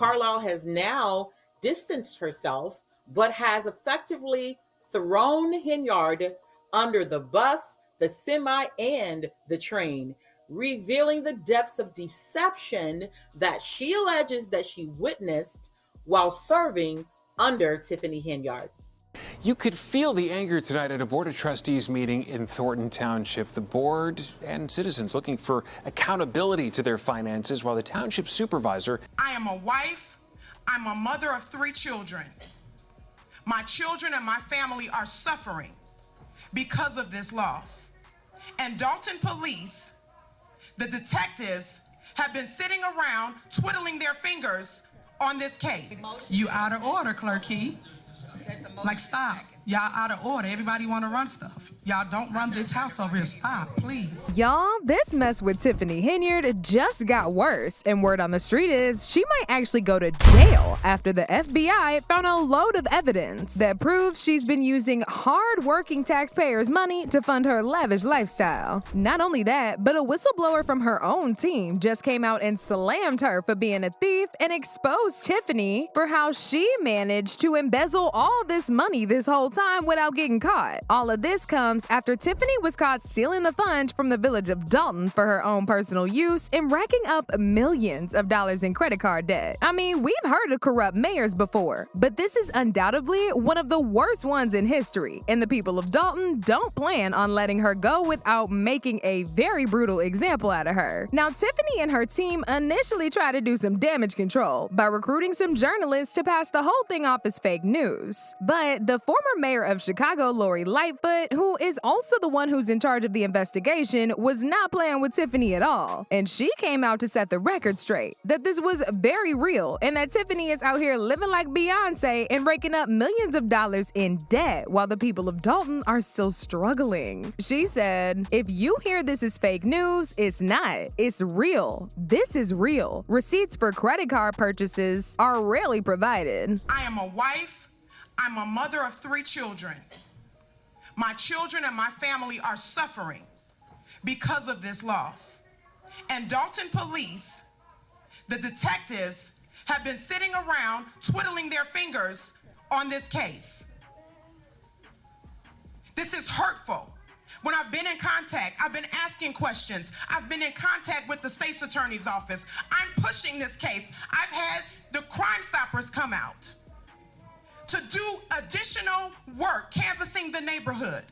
Carlisle has now distanced herself, but has effectively thrown Henyard under the bus, the semi, and the train, revealing the depths of deception that she alleges that she witnessed while serving under Tiffany Henyard. You could feel the anger tonight at a Board of Trustees meeting in Thornton Township. The board and citizens looking for accountability to their finances, while the township supervisor... I am a wife. I'm a mother of 3 children. My children and my family are suffering because of this loss. And Dalton police, the detectives, have been sitting around twiddling their fingers on this case. You out of order, Clerky. Like, stop. Y'all out of order. Everybody want to run stuff. Y'all don't run this house over here. Stop, please. Y'all, this mess with Tiffany Henyard just got worse, and word on the street is she might actually go to jail after the FBI found a load of evidence that proves she's been using hard-working taxpayers' money to fund her lavish lifestyle. Not only that, but a whistleblower from her own team just came out and slammed her for being a thief and exposed Tiffany for how she managed to embezzle all this money this whole time without getting caught. All of this comes after Tiffany was caught stealing the funds from the village of Dalton for her own personal use and racking up millions of dollars in credit card debt. I mean, we've heard of corrupt mayors before, but this is undoubtedly one of the worst ones in history, and the people of Dalton don't plan on letting her go without making a very brutal example out of her. Now, Tiffany and her team initially tried to do some damage control by recruiting some journalists to pass the whole thing off as fake news. But the former mayor of Chicago, Lori Lightfoot, who is also the one who's in charge of the investigation, was not playing with Tiffany at all. And she came out to set the record straight that this was very real and that Tiffany is out here living like Beyonce and raking up millions of dollars in debt while the people of Dalton are still struggling. She said, "If you hear this is fake news, it's not. It's real. This is real. Receipts for credit card purchases are rarely provided." I am a wife. I'm a mother of 3 children. My children and my family are suffering because of this loss. And Dalton police, the detectives, have been sitting around twiddling their fingers on this case. This is hurtful. When I've been in contact, I've been asking questions. I've been in contact with the state's attorney's office. I'm pushing this case. I've had the Crime Stoppers come out to do additional work canvassing the neighborhood,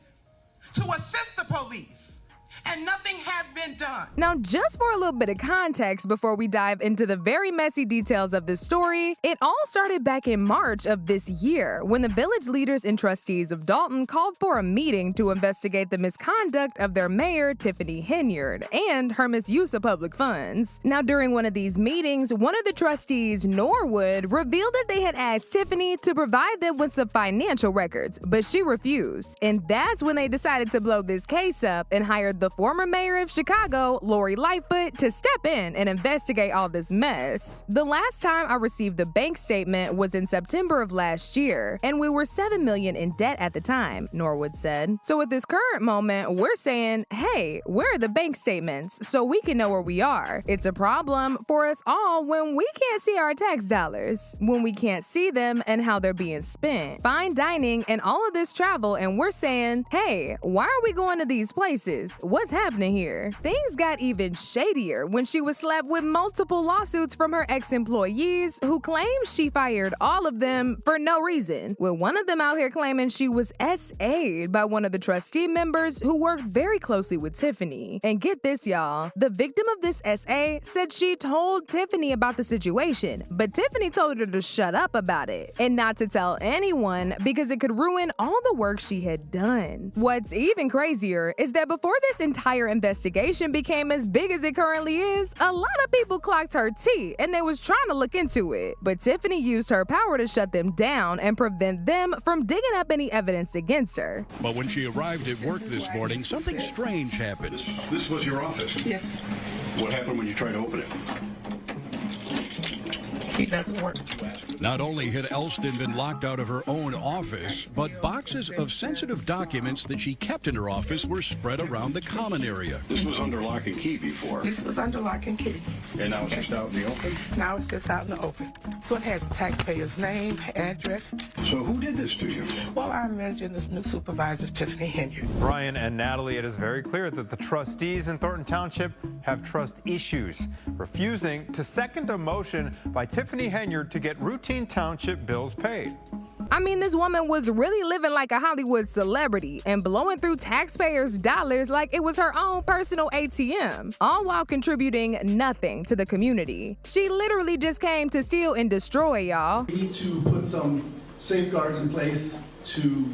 to assist the police, and nothing has been done. Now, just for a little bit of context before we dive into the very messy details of this story, it all started back in March of this year when the village leaders and trustees of Dalton called for a meeting to investigate the misconduct of their mayor, Tiffany Henyard, and her misuse of public funds. Now, during one of these meetings, one of the trustees, Norwood, revealed that they had asked Tiffany to provide them with some financial records, but she refused. And that's when they decided to blow this case up and hired the former mayor of Chicago, Lori Lightfoot, to step in and investigate all this mess. The last time I received the bank statement was in September of last year, and we were $7 million in debt at the time, Norwood said. So at this current moment, we're saying, hey, where are the bank statements so we can know where we are? It's a problem for us all when we can't see our tax dollars, when we can't see them and how they're being spent. Fine dining and all of this travel, and we're saying, hey, why are we going to these places? What's happening here? Things got even shadier when she was slapped with multiple lawsuits from her ex-employees who claimed she fired all of them for no reason, with one of them out here claiming she was SA'd by one of the trustee members who worked very closely with Tiffany. And get this, y'all, the victim of this SA said she told Tiffany about the situation, but Tiffany told her to shut up about it and not to tell anyone because it could ruin all the work she had done. What's even crazier is that before this entire investigation became as big as it currently is, a lot of people clocked her tea and they was trying to look into it. But Tiffany used her power to shut them down and prevent them from digging up any evidence against her. But when she arrived at work this morning, something strange happened. This was your office? Yes. What happened when you tried to open it? He doesn't work. Not only had Elston been locked out of her own office, but boxes of sensitive documents that she kept in her office were spread around the common area. This was under lock and key before. This was under lock and key. And now it's just out in the open? Now it's just out in the open. So it has the taxpayer's name, address. So who did this to you? Well, I imagine this new supervisor, Tiffany Henyard. Brian and Natalie, it is very clear that the trustees in Thornton Township have trust issues, refusing to second a motion by Tiffany Henyard to get routine township bills paid. I mean, this woman was really living like a Hollywood celebrity and blowing through taxpayers' dollars like it was her own personal ATM, all while contributing nothing to the community. She literally just came to steal and destroy, y'all. We need to put some safeguards in place to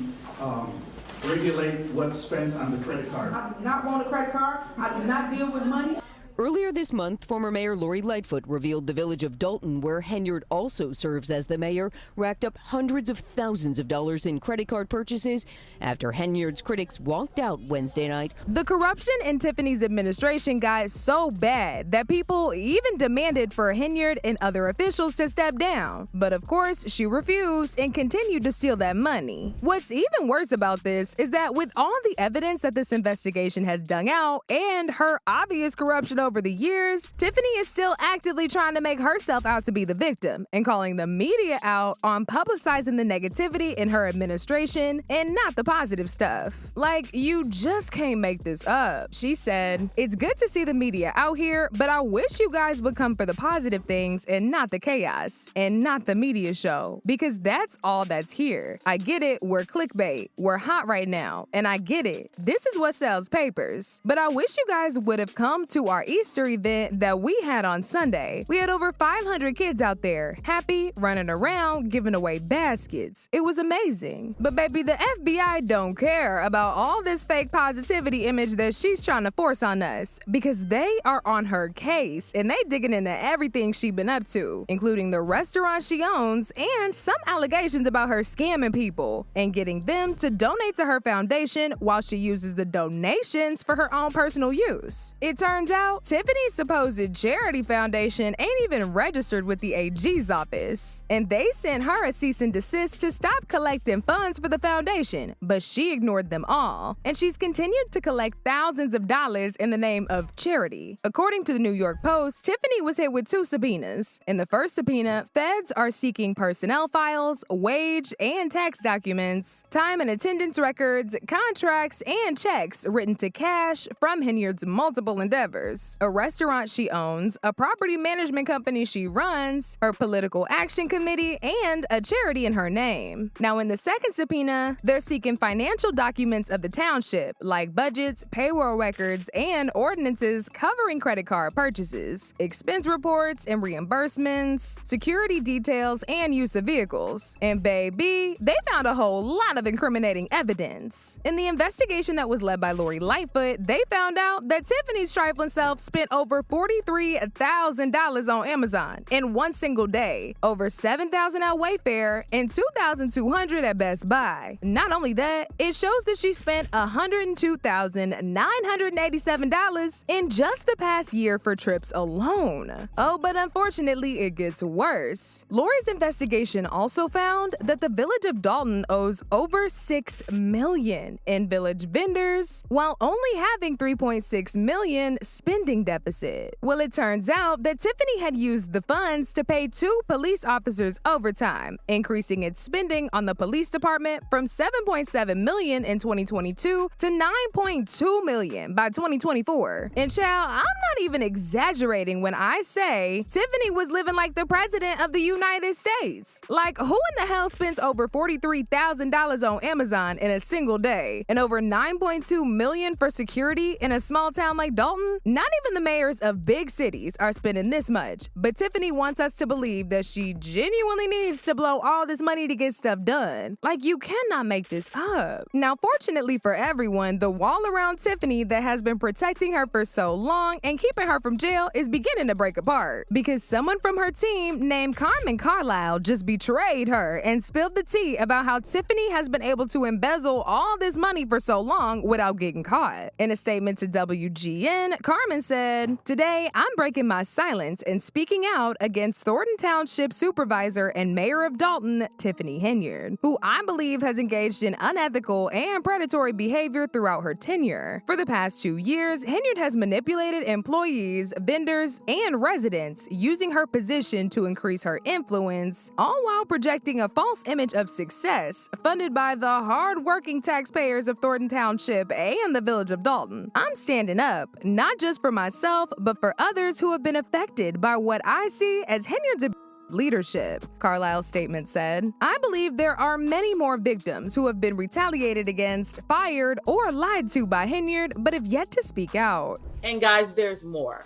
regulate what's spent on the credit card. I do not want a credit card. I do not deal with money. Earlier this month, former Mayor Lori Lightfoot revealed the village of Dalton, where Henyard also serves as the mayor, racked up hundreds of thousands of dollars in credit card purchases after Henyard's critics walked out Wednesday night. The corruption in Tiffany's administration got so bad that people even demanded for Henyard and other officials to step down. But of course, she refused and continued to steal that money. What's even worse about this is that with all the evidence that this investigation has dug out and her obvious corruption over the years, Tiffany is still actively trying to make herself out to be the victim and calling the media out on publicizing the negativity in her administration and not the positive stuff. Like, you just can't make this up. She said, "It's good to see the media out here, but I wish you guys would come for the positive things and not the chaos and not the media show, because that's all that's here. I get it, we're clickbait, we're hot right now, and I get it. This is what sells papers. But I wish you guys would have come to our Easter event that we had on Sunday. We had over 500 kids out there, happy, running around, giving away baskets. It was amazing. But baby, the FBI don't care about all this fake positivity image that she's trying to force on us, because they are on her case and they digging into everything she been up to, including the restaurant she owns and some allegations about her scamming people and getting them to donate to her foundation while she uses the donations for her own personal use. It turns out Tiffany's supposed charity foundation ain't even registered with the AG's office, and they sent her a cease and desist to stop collecting funds for the foundation, but she ignored them all, and she's continued to collect thousands of dollars in the name of charity. According to the New York Post, Tiffany was hit with 2 subpoenas. In the first subpoena, feds are seeking personnel files, wage and tax documents, time and attendance records, contracts, and checks written to cash from Henyard's multiple endeavors: a restaurant she owns, a property management company she runs, her political action committee, and a charity in her name. Now, in the second subpoena, they're seeking financial documents of the township, like budgets, payroll records, and ordinances covering credit card purchases, expense reports and reimbursements, security details, and use of vehicles. And baby, they found a whole lot of incriminating evidence. In the investigation that was led by Lori Lightfoot, they found out that Tiffany's trifling self spent over $43,000 on Amazon in one single day, over $7,000 at Wayfair, and $2,200 at Best Buy. Not only that, it shows that she spent $102,987 in just the past year for trips alone. Oh, but unfortunately, it gets worse. Lori's investigation also found that the village of Dalton owes over $6 million in village vendors, while only having $3.6 million spending deficit. Well, it turns out that Tiffany had used the funds to pay 2 police officers overtime, increasing its spending on the police department from $7.7 million in 2022 to $9.2 million by 2024. And child, I'm not even exaggerating when I say Tiffany was living like the president of the United States. Like, who in the hell spends over $43,000 on Amazon in a single day and over $9.2 million for security in a small town like Dalton? Not even the mayors of big cities are spending this much, but Tiffany wants us to believe that she genuinely needs to blow all this money to get stuff done. Like, you cannot make this up. Now, fortunately for everyone, the wall around Tiffany that has been protecting her for so long and keeping her from jail is beginning to break apart, because someone from her team named Carmen Carlisle just betrayed her and spilled the tea about how Tiffany has been able to embezzle all this money for so long without getting caught. In a statement to WGN, Carmen said, "Today, I'm breaking my silence and speaking out against Thornton Township Supervisor and Mayor of Dalton, Tiffany Henyard, who I believe has engaged in unethical and predatory behavior throughout her tenure. For the past 2 years, Henyard has manipulated employees, vendors, and residents using her position to increase her influence, all while projecting a false image of success funded by the hard-working taxpayers of Thornton Township and the village of Dalton. I'm standing up, not just for myself, but for others who have been affected by what I see as Henyard's leadership," Carlisle's statement said. "I believe there are many more victims who have been retaliated against, fired, or lied to by Henyard, but have yet to speak out." And guys, there's more.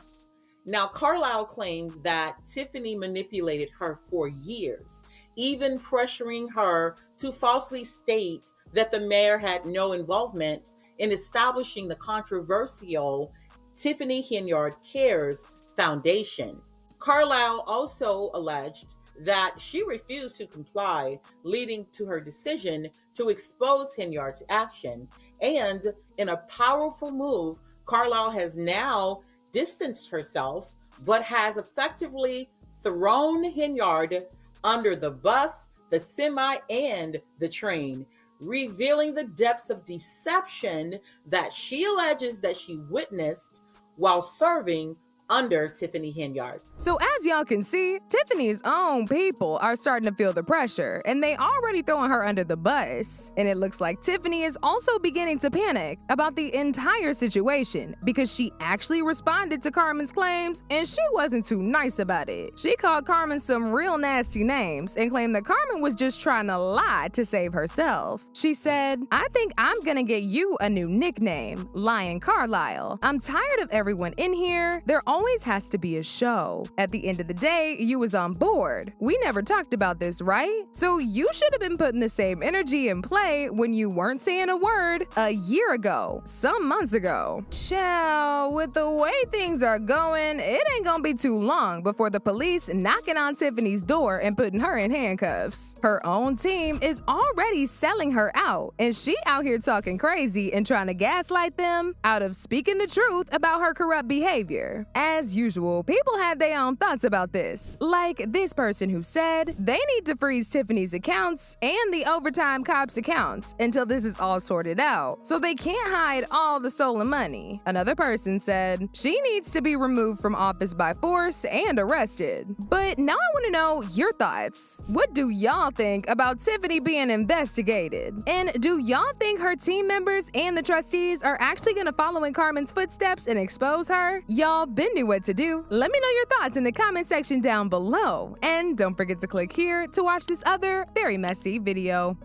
Now, Carlisle claims that Tiffany manipulated her for years, even pressuring her to falsely state that the mayor had no involvement in establishing the controversial Tiffany Henyard CRIES Foundation. Carlisle also alleged that she refused to comply, leading to her decision to expose Henyard's action. And in a powerful move, Carlisle has now distanced herself, but has effectively thrown Henyard under the bus, the semi, and the train, revealing the depths of deception that she alleges that she witnessed while serving under Tiffany Henyard. So as y'all can see, Tiffany's own people are starting to feel the pressure, and they already throwing her under the bus. And it looks like Tiffany is also beginning to panic about the entire situation because she actually responded to Carmen's claims, and she wasn't too nice about it. She called Carmen some real nasty names and claimed that Carmen was just trying to lie to save herself. She said, "I think I'm gonna get you a new nickname, Lion Carlisle. I'm tired of everyone in here. There always has to be a show. At the end of the day, you was on board. We never talked about this, right? So you should have been putting the same energy in play when you weren't saying a word a year ago, some months ago." Child, with the way things are going, it ain't gonna be too long before the police knocking on Tiffany's door and putting her in handcuffs. Her own team is already selling her out, and she out here talking crazy and trying to gaslight them out of speaking the truth about her corrupt behavior. As usual, people had their own thoughts about this, like this person who said they need to freeze Tiffany's accounts and the overtime cops' accounts until this is all sorted out, so they can't hide all the stolen money. Another person said she needs to be removed from office by force and arrested. But now I want to know your thoughts. What do y'all think about Tiffany being investigated? And do y'all think her team members and the trustees are actually going to follow in Carmen's footsteps and expose her? Y'all been knew what to do. Let me know your thoughts in the comment section down below. And don't forget to click here to watch this other very messy video.